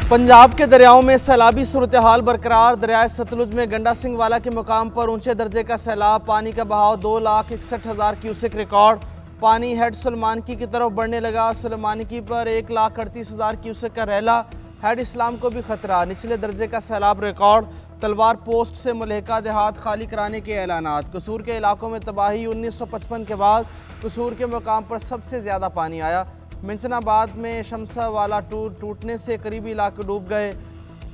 पंजाब के दरियाओं में सैलाबी सूरत हाल बरकरार। दरियाए सतलुज में गंडा सिंह वाला के मुकाम पर ऊंचे दर्जे का सैलाब। पानी का बहाव 2,61,000 क्यूसेक रिकॉर्ड। पानी हेड सुलेमानकी की तरफ बढ़ने लगा। सुलेमानकी पर 1,38,000 क्यूसेक का रैला। हेड इस्लाम को भी खतरा। निचले दर्जे का सैलाब रिकॉर्ड। तलवार पोस्ट से मुलहका देहात खाली कराने के ऐलानात। कसूर के इलाकों में तबाही। 1955 के बाद कसूर के मुकाम पर सबसे ज़्यादा पानी आया। मिंचनाबाद में शमसा वाला टूटने से करीबी इलाके डूब गए।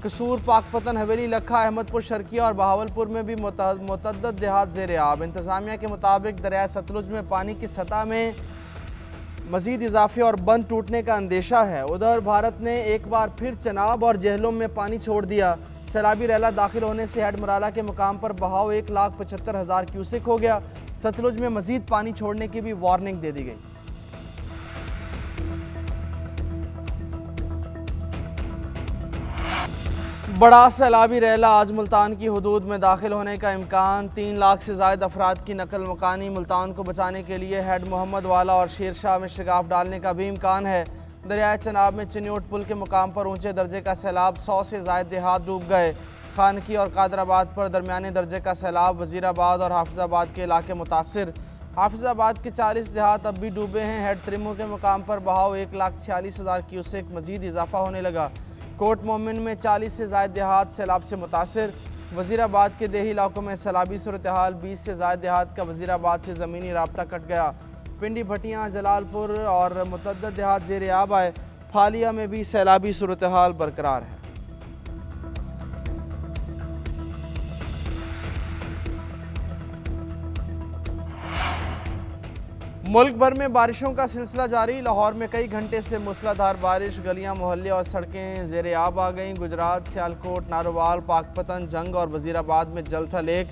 कसूर, पाकपतन, हवेली, लखा, अहमदपुर शर्किया और बहावलपुर में भी मुतअद्दिद देहात ज़ेर आब। इंतज़ामिया के मुताबिक दरिया सतलुज में पानी की सतह में मज़ीद इजाफे और बंद टूटने का अंदेशा है। उधर भारत ने एक बार फिर चनाब और जहलम में पानी छोड़ दिया। सैलाबी रैला दाखिल होने से हेड मुराला के मुकाम पर बहाव 1,75,000 क्यूसेक हो गया। सतलुज में मज़ीद पानी छोड़ने की भी वार्निंग दे दी गई। बड़ा सैलाबी रैला आज मुल्तान की हदूद में दाखिल होने का इम्कान। 3 लाख से ज़ायद अफराद की नकल मकानी। मुल्तान को बचाने के लिए हेड मोहम्मद वाला और शेर शाह में शिगाफ डालने का भी इम्कान है। दरियाए चनाब में चिन्योट पुल के मुकाम पर ऊंचे दर्जे का सैलाब। 100 से ज़ायद देहात डूब गए। खानकी और कादराबाद पर दरमियाने दर्जे का सैलाब। वज़ीराबाद और हाफिज़ाबाद के इलाके मुतासिर। हाफिज़ाबाद के 40 देहात अब भी डूबे हैं। हेड त्रिमो के मुकाम पर बहाव 1,46,000 क्यूसेक मज़ीद इजाफा होने लगा। कोट मोमिन में 40 से ज़ायद देहात सैलाब से मुतासिर। वज़ीराबाद के देही इलाकों में सैलाबी सूरत हाल। 20 से ज़ायद देहात का वज़ीराबाद से ज़मीनी राब्ता कट गया। पिंडी, भटियाँ, जलालपुर और मुतअद्दिद देहात ज़ेर आब आए। फालिया में भी सैलाबी सूरत हाल बरकरार है। मुल्क भर में बारिशों का सिलसिला जारी। लाहौर में कई घंटे से मूसलाधार बारिश। गलियां, मोहल्ले और सड़कें ज़ेर आब आ गईं। गुजरात, सियालकोट, नारोवाल, पाकपतन, जंग और वज़ीराबाद में जल था लेक।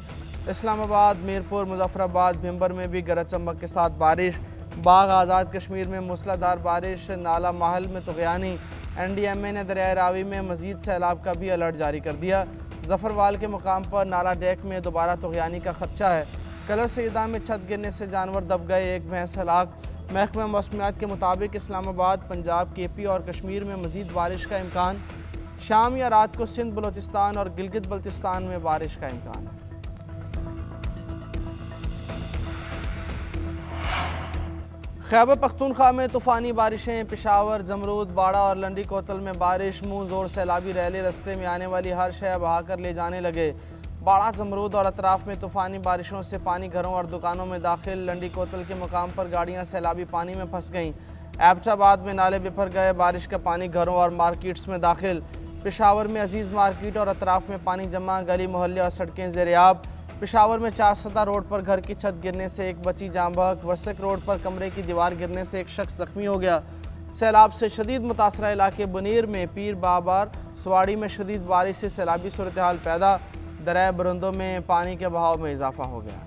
इस्लामाबाद, मीरपुर, मुजफ्फराबाद, भिम्बर में भी गरज चमक के साथ बारिश। बाग, आज़ाद कश्मीर में मूसलाधार बारिश। नाला महल में तुग़यानी। NDMA ने दरियाए रावी में मज़ीद सैलाब का भी अलर्ट जारी कर दिया। जफरवाल के मुकाम पर नाला डेक में दोबारा तुग़यानी का खदशा है। कलर सईदा में छत गिरने से जानवर दब गए। 1 भैंस हलाक। महकमा मौसमियात के मुताबिक इस्लामाबाद, पंजाब, KP और कश्मीर में मज़ीद बारिश का इम्कान। शाम या रात को सिंध, बलोचिस्तान और गिलगित बल्तिस्तान में बारिश का इम्कान है। खैबर पख्तूनख्वा में तूफ़ानी बारिशें। पेशावर, जमरूद, बाड़ा और लंडी कोतल में बारिश। मुँह जोर सैलाबी रैले रस्ते में आने वाली हर शय बहाकर ले जाने लगे। बाड़ा, जमरूद और अतराफ में तूफ़ानी बारिशों से पानी घरों और दुकानों में दाखिल। लंडी कोतल के मुकाम पर गाड़ियां सैलाबी पानी में फंस गईं। एबटाबाद में नाले बिफर गए। बारिश का पानी घरों और मार्केट्स में दाखिल। पेशावर में अजीज़ मार्केट और अतराफ में पानी जमा। गली, मोहल्ले और सड़कें ज़ेर आब। पेशावर में 4 सतह रोड पर घर की छत गिरने से एक बच्ची जाँ बहक। वर्सक रोड पर कमरे की दीवार गिरने से एक शख्स ज़ख्मी हो गया। सैलाब से शदीद मुतासरा इलाके बुनीर में पीर बाबर सवाड़ी में शदीद बारिश से सैलाबी सूरत हाल पैदा। दरिया बरंदों में पानी के बहाव में इजाफा हो गया।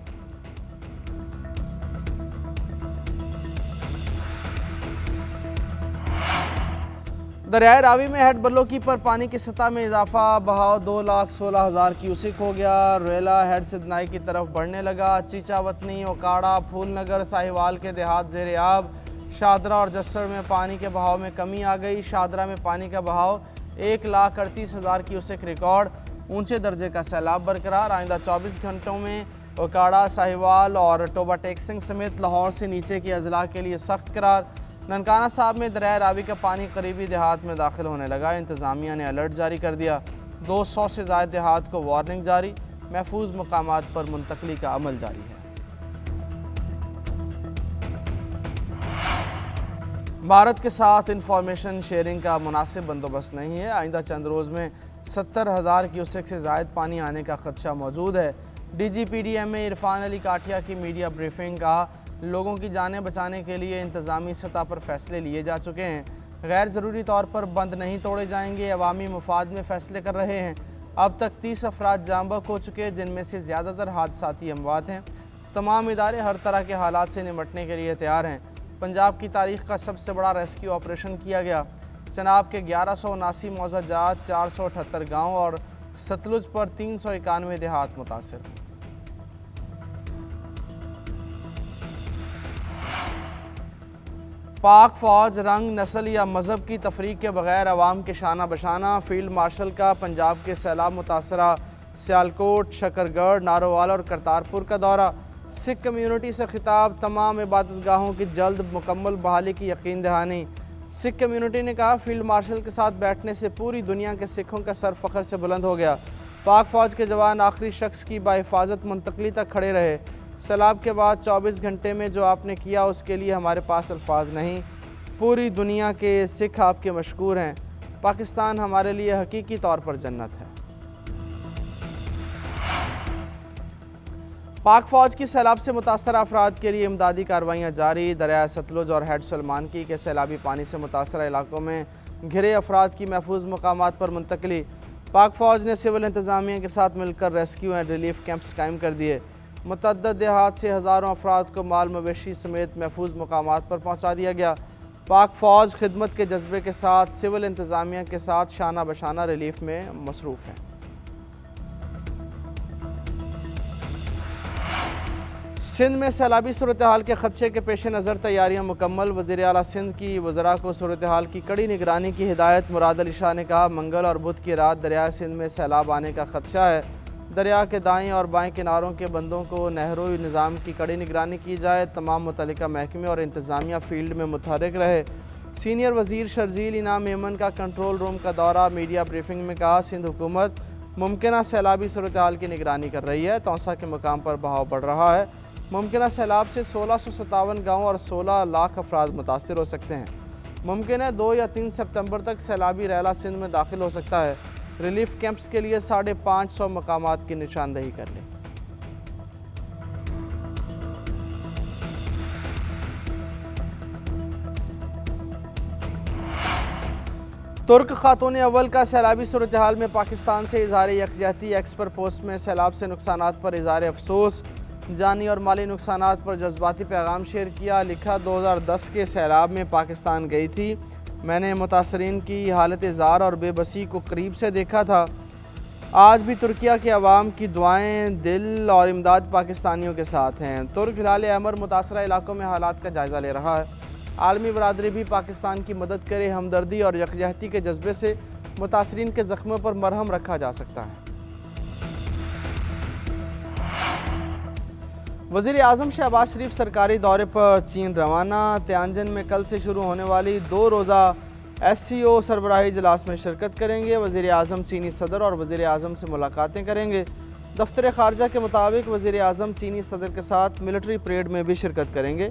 दरियाए रावी में हेड बल्लोकी पर पानी की सतह में इजाफा। बहाव 2,16,000 क्यूसेक हो गया। रेला हेड सिदनाई की तरफ बढ़ने लगा। चीचावतनी, ओकाड़ा, फूलनगर, साहिवाल के देहात ज़ेर आब। शादरा और जस्सर में पानी के बहाव में कमी आ गई। शादरा में पानी का बहाव 1,38,000 क्यूसेक रिकॉर्ड। ऊंचे दर्जे का सैलाब बरकरार। आइंदा 24 घंटों में ओकाड़ा, साहिवाल और टोबा टेक्सिंग समेत लाहौर से नीचे के अजला के लिए सख्त करार। ननकाना साहब में दरिया रावी का पानी करीबी देहात में दाखिल होने लगा। इंतज़ामिया ने अलर्ट जारी कर दिया। 200 से ज़ायद देहात को वार्निंग जारी। महफूज मकामात पर मुंतकली का अमल जारी है। भारत के साथ इंफॉर्मेशन शेयरिंग का मुनासिब बंदोबस्त नहीं है। आइंदा चंद रोज़ में 70,000 क्यूसेक से ज़ायद पानी आने का खदशा मौजूद है। DGPDMA इरफान अली काठिया की मीडिया ब्रीफिंग कहा, लोगों की जानें बचाने के लिए इंतज़ामी सतह पर फैसले लिए जा चुके हैं। गैर ज़रूरी तौर पर बंद नहीं तोड़े जाएंगे। अवामी मुफाद में फ़ैसले कर रहे हैं। अब तक 30 अफराद जाँ बहक हो चुके, जिनमें से ज़्यादातर हादसाती अमवात हैं। तमाम इदारे हर तरह के हालात से निपटने के लिए तैयार हैं। पंजाब की तारीख़ का सबसे बड़ा रेस्क्यू ऑपरेशन किया गया। चनाब के 1179 मौजा जात, 478 गाँव और सतलुज पर 391 देहात मुतासर। पाक फ़ौज रंग, नस्ल या मज़हब की तफरीक के बगैर अवाम के शाना बशाना। फील्ड मार्शल का पंजाब के सैलाब मुतासरा सियालकोट, शकरगढ़, नारोवाल और करतारपुर का दौरा। सिख कम्यूनिटी से खिताब, तमाम इबादतगाहों की जल्द मुकम्मल बहाली की यकीन दहानी। सिख कम्यूनिटी ने कहा, फील्ड मार्शल के साथ बैठने से पूरी दुनिया के सिखों का सर फ़ख्र से बुलंद हो गया। पाक फ़ौज के जवान आखिरी शख्स की बाहिफाजत मुंतकली तक खड़े रहे। सैलाब के बाद 24 घंटे में जो आपने किया उसके लिए हमारे पास अल्फाज नहीं। पूरी दुनिया के सिख आपके मशकूर हैं। पाकिस्तान हमारे लिए हकीकी तौर पर जन्नत है। पाक फ़ौज की सैलाब से मुतासर अफराद के लिए इमदादी कार्रवाइयाँ जारी। दरिया सतलुज और हेड सलमानकी के सैलाबी पानी से मुतासर इलाकों में घिरे अफराद की महफूज मकामात पर मुंतकली। पाक फ़ौज ने सिविल इंतज़ामिया के साथ मिलकर रेस्क्यू एंड रिलीफ कैंप्स कायम कर दिए। मुतअद्दिद देहात से हज़ारों अफराद को माल मवेशी समेत महफूज मकामात पर पहुँचा दिया गया। पाक फ़ौज खिदमत के जज्बे के साथ सिविल इंतज़ामिया के साथ शाना बशाना रिलीफ में मसरूफ़ है। सिंध में सैलाबी सूरत हाल के खदशे के पेश नज़र तैयारियां मुकम्मल। वज़ीर आला सिंध की वज़रा को सूरत हाल की कड़ी निगरानी की हिदायत। मुराद अली शाह ने कहा, मंगल और बुध की रात दरिया सिंध में सैलाब आने का खदशा है। दरिया के दाएं और बाएं किनारों के बंदों को नहरों निज़ाम की कड़ी निगरानी की जाए। तमाम मुतल्लिका महकमे और इंतज़ामिया फील्ड में मुतहरिक रहे। सीनियर वज़ीर शर्जील इनाम मेमन का कंट्रोल रूम का दौरा। मीडिया ब्रीफिंग में कहा, सिंध हुकूमत मुमकिन सैलाबी सूरत हाल की निगरानी कर रही है। तौसा के मकाम पर बहाव बढ़ रहा है। मुमकिन सैलाब से 1657 गाँव और 16 लाख अफराद मुतासर हो सकते हैं। मुमकिन है 2 या 3 सितंबर तक सैलाबी रैला सिंध में दाखिल हो सकता है। रिलीफ कैंप्स के लिए 550 मकामात की निशानदही कर लें। तुर्क खातून अव्वल का सैलाबी सूरत हाल में पाकिस्तान से इज़हार यकजहती। एक्स पर पोस्ट में सैलाब से नुकसानात पर इज़हार अफसोस, जानी और माली नुकसानात पर जज्बाती पैगाम शेयर किया। लिखा, 2010 के सैलाब में पाकिस्तान गई थी। मैंने मुतासरीन की हालत ज़ार और बेबसी को करीब से देखा था। आज भी तुर्किया के अवाम की दुआएं, दिल और इमदाद पाकिस्तानियों के साथ हैं। तुर्क हिलाल अहमर मुतासरा इलाकों में हालात का जायज़ा ले रहा है। आलमी बरादरी भी पाकिस्तान की मदद करे। हमदर्दी और यकजहती के जज्बे से मुतासरीन के ज़ख्मों पर मरहम रखा जा सकता है। वज़ीर आज़म शहबाज शरीफ सरकारी दौरे पर चीन रवाना। तियानजिन में कल से शुरू होने वाली 2 रोज़ा SCO सरबराही इजलास में शिरकत करेंगे। वज़ीर आज़म चीनी सदर और वज़ीर आज़म से मुलाकातें करेंगे। दफ्तर ख़ारजा के मुताबिक वज़ीर आज़म चीनी सदर के साथ मिलिट्री परेड में भी शिरकत करेंगे।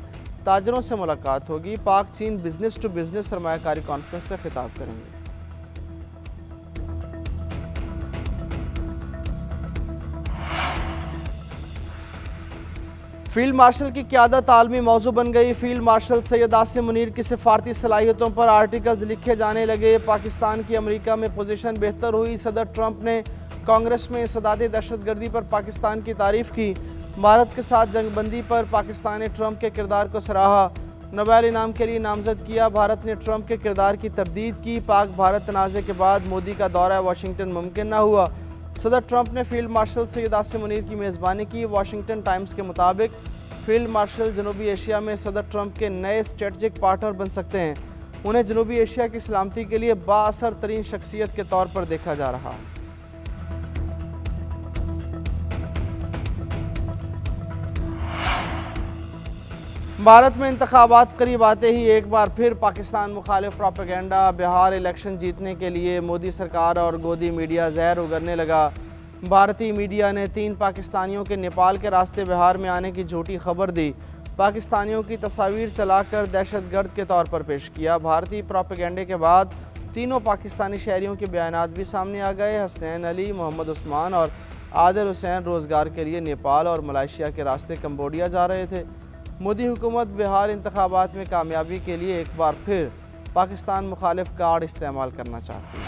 ताजरों से मुलाकात होगी। पाक चीन बिजनेस टू बिजनेस सरमायाकारी कॉन्फ्रेंस से खिताब करेंगे। फील्ड मार्शल की क़यादत आलमी मौजू बन गई। फील्ड मार्शल सैयद आसिम मुनीर की सिफारती सलाहियतों पर आर्टिकल्स लिखे जाने लगे। पाकिस्तान की अमेरिका में पोजीशन बेहतर हुई। सदर ट्रंप ने कांग्रेस में इंसदाद दहशतगर्दी पर पाकिस्तान की तारीफ की। भारत के साथ जंगबंदी पर पाकिस्तान ने ट्रंप के किरदार को सराहा। नोबेल इनाम के लिए नामजद किया। भारत ने ट्रंप के किरदार की तरदीद की। पाक भारत तनाज़े के बाद मोदी का दौरा वाशिंगटन मुमकिन न हुआ। सदर ट्रंप ने फील्ड मार्शल सैयद आसिम मुनीर की मेज़बानी की। वाशिंगटन टाइम्स के मुताबिक फील्ड मार्शल जनूबी एशिया में सदर ट्रंप के नए स्ट्रेटजिक पार्टनर बन सकते हैं। उन्हें जनूबी एशिया की सलामती के लिए बाअसर तरीन शख्सियत के तौर पर देखा जा रहा है। भारत में इंतखाबात करीब आते ही एक बार फिर पाकिस्तान मुखालिफ प्रोपेगेंडा। बिहार इलेक्शन जीतने के लिए मोदी सरकार और गोदी मीडिया जहर उगरने लगा। भारतीय मीडिया ने 3 पाकिस्तानियों के नेपाल के रास्ते बिहार में आने की झूठी खबर दी। पाकिस्तानियों की तस्वीर चलाकर दहशतगर्द के तौर पर पेश किया। भारतीय प्रोपेगेंडे के बाद तीनों पाकिस्तानी शहरियों के बयानात भी सामने आ गए। हसनैन अली, मोहम्मद उस्मान और आदिल हुसैन रोज़गार के लिए नेपाल और मलेशिया के रास्ते कंबोडिया जा रहे थे। मोदी हुकूमत बिहार इंतखाबात में कामयाबी के लिए एक बार फिर पाकिस्तान मुखालिफ कार्ड इस्तेमाल करना चाहती है।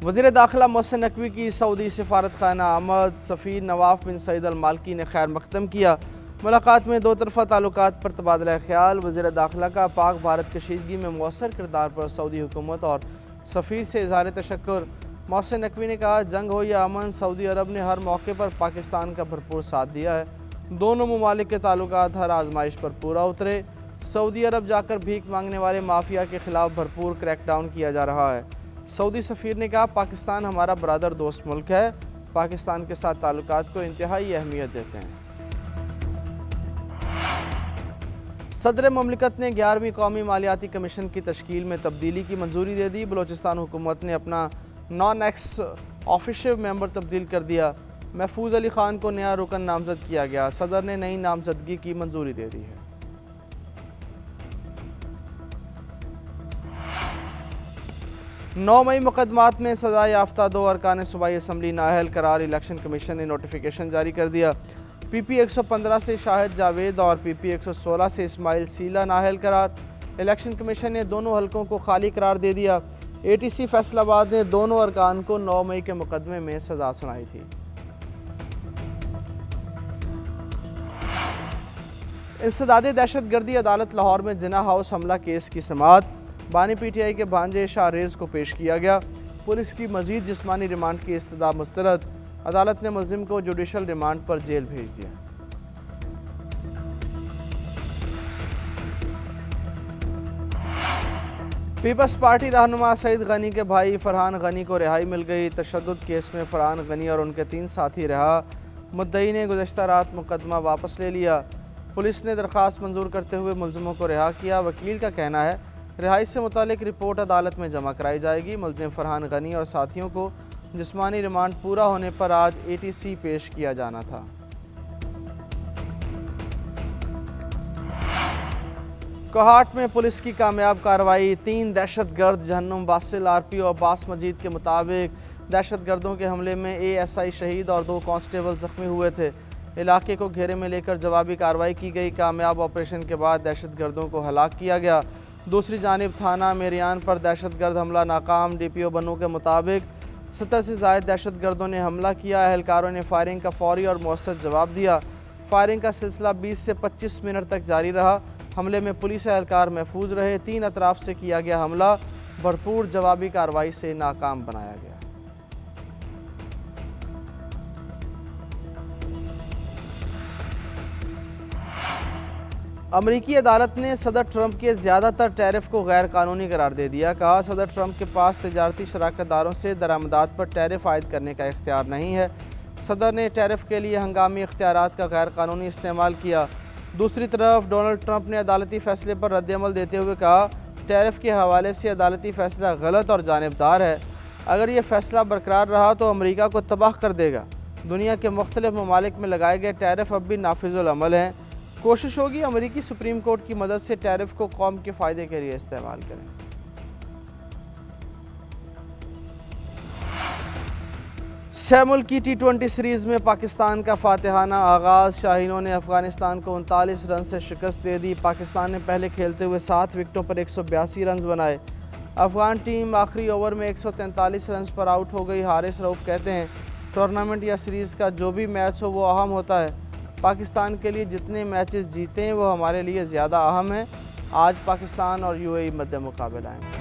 वज़ीर दाखिला मोहसिन नकवी की सऊदी सिफारत खाना आमद। सफ़ीर नवाफ बिन सईद अल मालकी ने खैर मकदम किया। मुलाकात में 2 तरफ़ा ताल्लुकात पर तबादला ख्याल। वज़ीर दाखिला का पाक भारत कशीदगी में मौसर किरदार पर सऊदी हुकूमत और सफ़ीर से इज़हार तशक्कुर। मोहसिन नकवी ने कहा, जंग हो या अमन, सऊदी अरब ने हर मौके पर पाकिस्तान का भरपूर साथ दिया है। दोनों ममालिक के ताल्लुकात हर आजमाइश पर पूरा उतरे। सऊदी अरब जाकर भीख मांगने वाले माफिया के खिलाफ भरपूर क्रैकडाउन किया जा रहा है। सऊदी सफ़ीर ने कहा, पाकिस्तान हमारा बरादर दोस्त मुल्क है, पाकिस्तान के साथ ताल्लुकात को इंतहाई अहमियत देते हैं। सदर ममलिकत ने 11वीं कौमी मालियाती कमीशन की तश्कील में तब्दीली की मंजूरी दे दी। बलोचिस्तान हुकूमत ने अपना नॉन एक्स ऑफिशियल मेंबर तब्दील कर दिया। महफूज अली ख़ान को नया रुकन नामजद किया गया। सदर ने नई नामजदगी की मंजूरी दे दी है। 9 मई मुकदमात में सजा याफ्ता 2 अरकान सूबाई असम्बली नाअहल करार इलेक्शन कमीशन ने नोटिफिकेशन जारी कर दिया। PP 115 से शाहिद जावेद और PP 116 से इस्माइल सीला नाअहल करार। इलेक्शन कमीशन ने दोनों हलकों को खाली करार दे दिया। ATC फैसलाबाद ने दोनों अरकान को 9 मई के मुकदमे में सजा सुनाई थी। इंसदादे दहशतगर्दी अदालत लाहौर में जिना हाउस हमला केस की समाअत। बानी PTI के भांजे शाहरेज को पेश किया गया। पुलिस की मजीद जिस्मानी रिमांड की इस्तदा मुस्तरद। अदालत ने मुल्जिम को जुडिशल रिमांड पर जेल भेज दिया। पीपल्स पार्टी रहनुमा सईद गनी के भाई फरहान गनी को रिहाई मिल गई। तशद्दुद केस में फरहान गनी और उनके 3 साथी रहा। मुद्दई ने गुज़श्ता रात मुकदमा वापस ले लिया। पुलिस ने दरख्वास्त मंजूर करते हुए मुल्जिमों को रिहा किया। वकील का कहना है, रिहाई से मुतालिक रिपोर्ट अदालत में जमा कराई जाएगी। मुल्जिम फरहान गनी और साथियों को जिस्मानी रिमांड पूरा होने पर आज ATC पेश किया जाना था। कोहाट में पुलिस की कामयाब कार्रवाई। 3 दहशतगर्द जहन्नुम बासिल RPO अब्बास मजीद के मुताबिक दहशतगर्दों के हमले में ASI शहीद और 2 कांस्टेबल जख्मी हुए थे। इलाके को घेरे में लेकर जवाबी कार्रवाई की गई। कामयाब ऑपरेशन के बाद दहशतगर्दों को हलाक किया गया। दूसरी जानिब थाना मेरियान पर दहशतगर्द हमला नाकाम। DPO बनू के मुताबिक 70 से ज़ायद दहशतगर्दों ने हमला किया। एहलकारों ने फायरिंग का फौरी और मौसर जवाब दिया। फायरिंग का सिलसिला 20 से 25 मिनट तक जारी रहा। हमले में पुलिस एहलकार महफूज रहे। 3 अतराफ से किया गया हमला भरपूर जवाबी कार्रवाई से नाकाम बनाया गया। अमरीकी अदालत ने सदर ट्रंप के ज़्यादातर टैरिफ को गैर कानूनी करार दे दिया। कहा, सदर ट्रंप के पास तजारती शराकतदारों से दरामदात पर टैरिफ आयद करने का इख्तियार नहीं है। सदर ने टैरिफ के लिए हंगामी इख्तियारात का गैर कानूनी इस्तेमाल किया। दूसरी तरफ डोनाल्ड ट्रंप ने अदालती फ़ैसले पर रद्दअमल देते हुए कहा, टैरिफ के हवाले से अदालती फ़ैसला गलत और जानिबदार है। अगर ये फ़ैसला बरकरार रहा तो अमरीका को तबाह कर देगा। दुनिया के मुख्तलिफ ममालिक में लगाए गए टैरिफ अब भी नाफिजुल अमल हैं। कोशिश होगी अमरीकी सुप्रीम कोर्ट की मदद से टैरिफ को कौम के फ़ायदे के लिए इस्तेमाल करें। मुल्की T20 सीरीज़ में पाकिस्तान का फातिहाना आगाज़। शाहीनों ने अफगानिस्तान को 39 रन से शिकस्त दे दी। पाकिस्तान ने पहले खेलते हुए 7 विकेटों पर 182 रन बनाए। अफगान टीम आखिरी ओवर में 143 रन पर आउट हो गई। हारिस रऊफ कहते हैं, टूर्नामेंट या सीरीज़ का जो भी मैच हो वो अहम होता है। पाकिस्तान के लिए जितने मैचेस जीते हैं वो हमारे लिए ज़्यादा अहम हैं। आज पाकिस्तान और UAE मद्दे मुकाबला हैं।